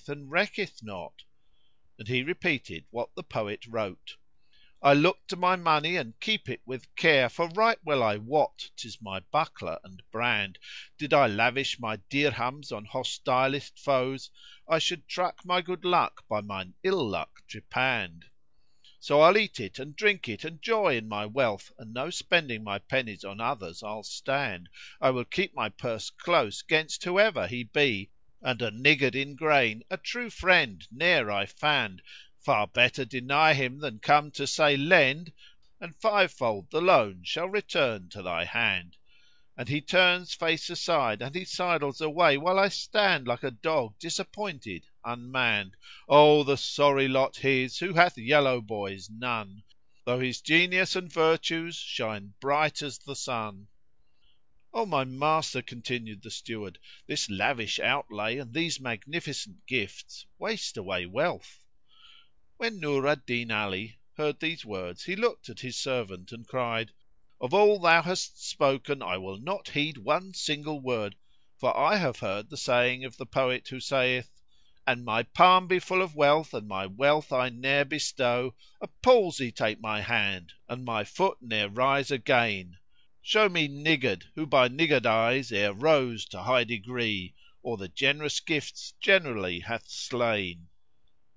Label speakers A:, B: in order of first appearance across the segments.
A: and recketh not." And he repeated what the poet wrote, "I look to my money and keep it with care, for right well I wot 'tis my buckler and brand. Did I lavish my dirhams on hostilest foes, I should truck my good luck by mine ill luck trepanned. So I'll eat it and drink it and joy in my wealth, and no spending my pennies on others I'll stand. I will keep my purse close 'gainst whoever he be, and a niggard in grain a true friend ne'er I fand. Far better deny him than come to say lend, and fivefold the loan shall return to thy hand." And he turns face aside and he sidles away, while I stand like a dog disappointed, unmanned. Oh, the sorry lot his who hath yellow boys none, though his genius and virtues shine bright as the sun. "O my master," continued the Steward, "this lavish outlay and these magnificent gifts waste away wealth." When Nur al Din Ali heard these words he looked at his servant and cried, "Of all thou hast spoken I will not heed one single word, for I have heard the saying of the poet who saith, An my palm be full of wealth and my wealth I ne'er bestow, a palsy take my hand and my foot ne'er rise again. Show me niggard who by niggardise e'er rose to high degree, or the generous gifts generally hath slain."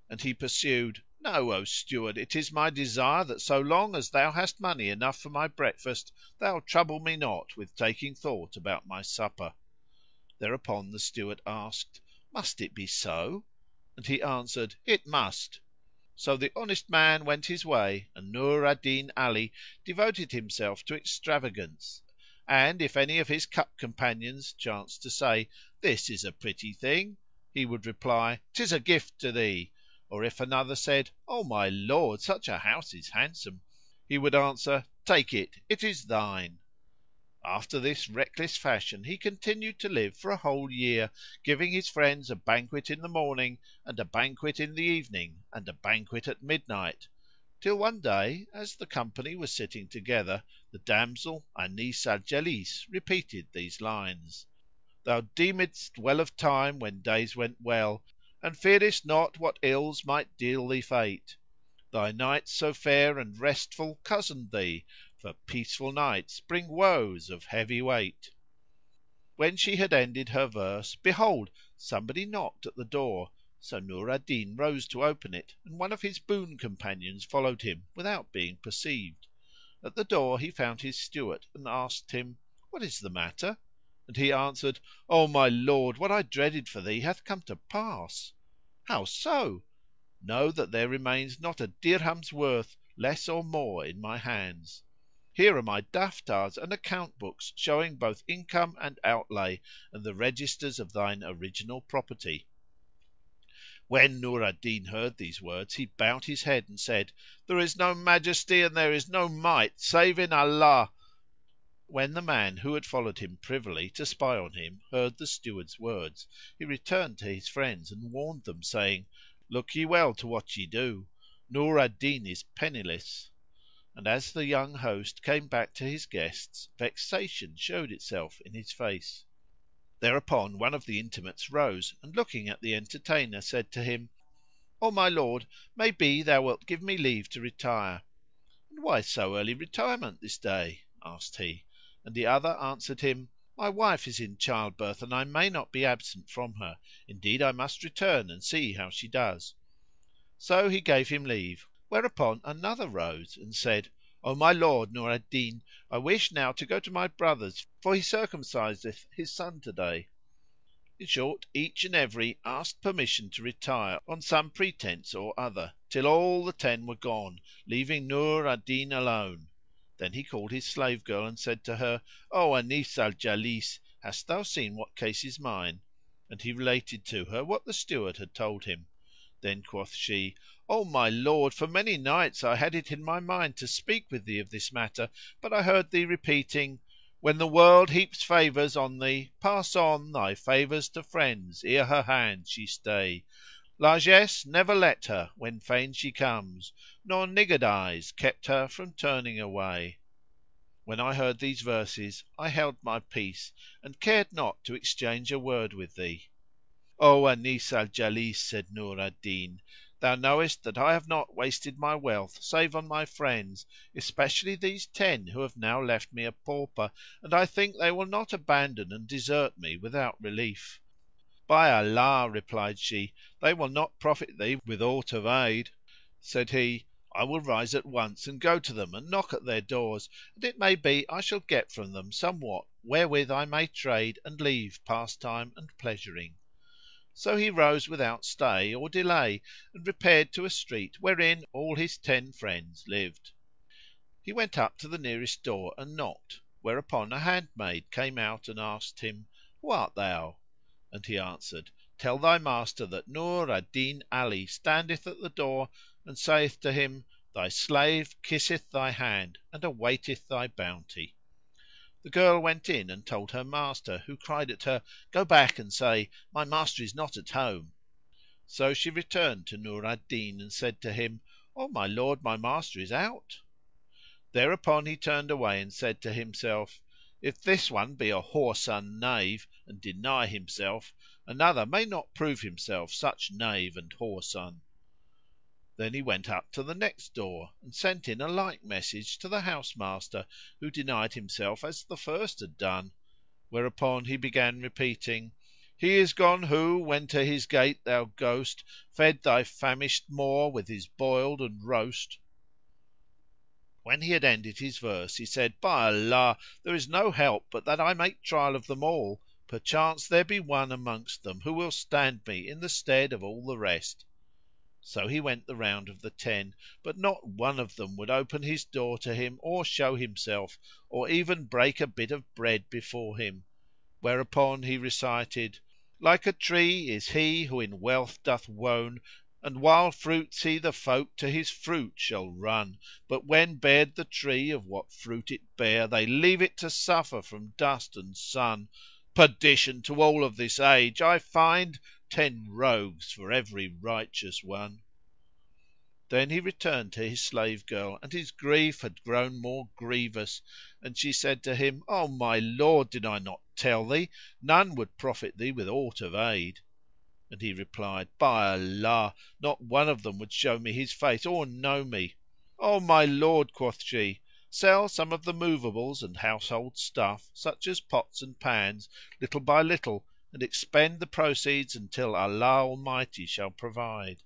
A: And he pursued, "Know, O Steward, it is my desire that so long as thou hast money enough for my breakfast thou trouble me not with taking thought about my supper." Thereupon the Steward asked, "Must it be so?" And he answered, "It must." So the honest man went his way and Nur al Din Ali devoted himself to extravagance; and, if any of his cup companions chanced to say, "This is a pretty thing," he would reply, "'Tis a gift to thee;" or if another said, "O my lord, such a house is handsome," he would answer, "Take it, it is thine." After this reckless fashion he continued to live for a whole year, giving his friends a banquet in the morning and a banquet in the evening and a banquet at midnight, till one day, as the company was sitting together, the damsel Anis al Jalis repeated these lines, "Thou deemedst well of time when days went well, and fearedst not what ills might deal thee fate. Thy nights so fair and restful cozened thee, for peaceful nights bring woes of heavy weight." When she had ended her verse, behold, somebody knocked at the door; so Nur al Din rose to open it, and one of his boon companions followed him without being perceived. At the door he found his steward and asked him, "What is the matter?" And he answered, "O my lord, what I dreaded for thee hath come to pass." "How so?" "Know that there remains not a dirham's worth, less or more, in my hands. Here are my Daftars and account books showing both income and outlay and the registers of thine original property." When Nur al Din heard these words he bowed his head and said, "There is no Majesty and there is no Might save in Allah!" When the man who had followed him privily to spy on him heard the Steward's words, he returned to his friends and warned them, saying, "Look ye well to what ye do. Nur al Din is penniless." And as the young host came back to his guests, vexation showed itself in his face. Thereupon one of the intimates rose and looking at the entertainer said to him, "O my lord, may be thou wilt give me leave to retire." "And why so early retirement this day?" asked he; and the other answered him, "My wife is in childbirth and I may not be absent from her; indeed I must return and see how she does." So he gave him leave, whereupon another rose and said, "O my lord Nur al Din, I wish now to go to my brother's, for he circumciseth his son to day." In short, each and every asked permission to retire on some pretence or other, till all the 10 were gone, leaving Nur al Din alone. Then he called his slave girl and said to her, "O Anis al Jalis, hast thou seen what case is mine?" And he related to her what the Steward had told him. Then quoth she, "O my lord, for many nights I had it in my mind to speak with thee of this matter, but I heard thee repeating, 'When the world heaps favours on thee, pass on thy favours to friends ere her hand she stay. Largesse never let her when fain she comes, nor niggardise kept her from turning away.'" When I heard these verses I held my peace and cared not to exchange a word with thee. "O Anis al Jalis," said Nur al Din, "thou knowest that I have not wasted my wealth save on my friends, especially these 10 who have now left me a pauper, and I think they will not abandon and desert me without relief." "By Allah," replied she, "they will not profit thee with aught of aid." Said he, "I will rise at once and go to them and knock at their doors, and it may be I shall get from them somewhat wherewith I may trade and leave pastime and pleasuring." So he rose without stay or delay and repaired to a street wherein all his 10 friends lived. He went up to the nearest door and knocked, whereupon a handmaid came out and asked him, "Who art thou?" And he answered, "Tell thy master that Nur al Din Ali standeth at the door and saith to him, 'Thy slave kisseth thy hand and awaiteth thy bounty.'" The girl went in and told her master, who cried at her, "Go back and say, 'My master is not at home.'" So she returned to Nur al Din and said to him, "O my lord, my master is out." Thereupon he turned away and said to himself, "If this one be a whoreson knave and deny himself, another may not prove himself such knave and whoreson." Then he went up to the next door and sent in a like message to the house master, who denied himself as the first had done; whereupon he began repeating, "He is gone who, when to his gate thou goest, fed thy famished maw with his boiled and roast." When he had ended his verse he said, "By Allah, there is no help but that I make trial of them all; perchance there be one amongst them who will stand me in the stead of all the rest." So he went the round of the 10, but not one of them would open his door to him or show himself or even break a bit of bread before him; whereupon he recited, "Like a tree is he who in wealth doth wone, and while fruits he the folk to his fruit shall run; but when bared the tree of what fruit it bare, they leave it to suffer from dust and sun. Perdition to all of this age! I find 10 rogues for every righteous one." Then he returned to his slave girl and his grief had grown more grievous, and she said to him, "O my lord, did I not tell thee, none would profit thee with aught of aid?" And he replied, "By Allah, not one of them would show me his face or know me." "O my lord," quoth she, "sell some of the movables and household stuff, such as pots and pans, little by little, and expend the proceeds until Allah Almighty shall provide."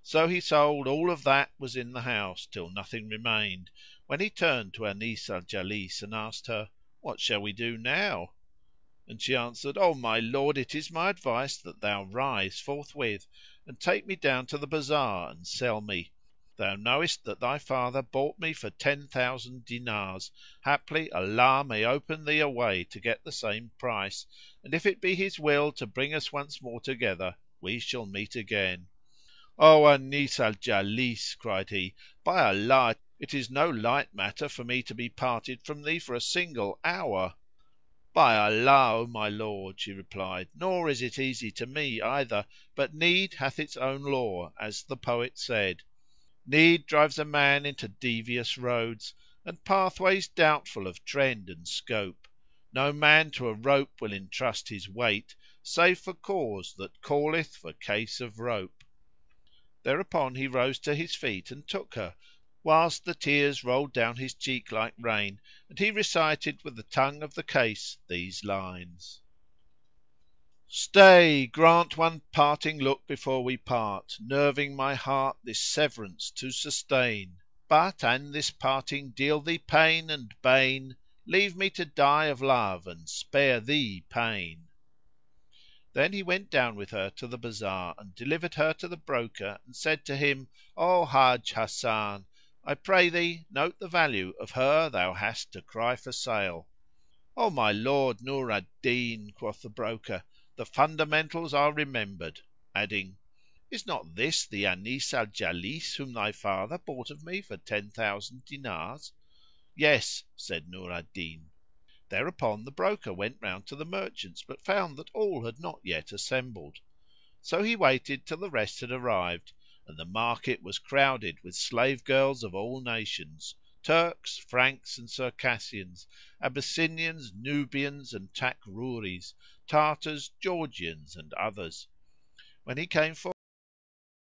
A: So he sold all of that was in the house till nothing remained, when he turned to Anis al Jalis and asked her, "What shall we do now?" And she answered, "O my lord, it is my advice that thou rise forthwith and take me down to the bazar and sell me. Thou knowest that thy father bought me for 10,000 dinars; haply Allah may open thee a way to get the same price, and if it be His will to bring us once more together, we shall meet again." "O Anis al Jalis," cried he, "by Allah, it is no light matter for me to be parted from thee for a single hour." "By Allah, O my lord," she replied, "nor is it easy to me either; but need hath its own law, as the poet said, 'Need drives a man into devious roads, and pathways doubtful of trend and scope. No man to a rope will entrust his weight, save for cause that calleth for case of rope.'" Thereupon he rose to his feet and took her, whilst the tears rolled down his cheek like rain, and he recited with the tongue of the case these lines: "Stay! grant one parting look before we part, nerving my heart this severance to sustain; But, an this parting deal thee pain and bane, leave me to die of love and spare thee pain." Then he went down with her to the bazar and delivered her to the broker and said to him, "O Hájj Hasan, I pray thee note the value of her thou hast to cry for sale." "O my lord Nur al Din," quoth the broker, "the fundamentals are remembered;" adding, "Is not this the Anis al Jalis whom thy father bought of me for 10,000 dinars?" "Yes," said Nur al Din. Thereupon the broker went round to the merchants, but found that all had not yet assembled. So he waited till the rest had arrived, and the market was crowded with slave girls of all nations. Turks, Franks and Circassians, Abyssinians, Nubians and Takrúris, Tartars, Georgians and others. When he came for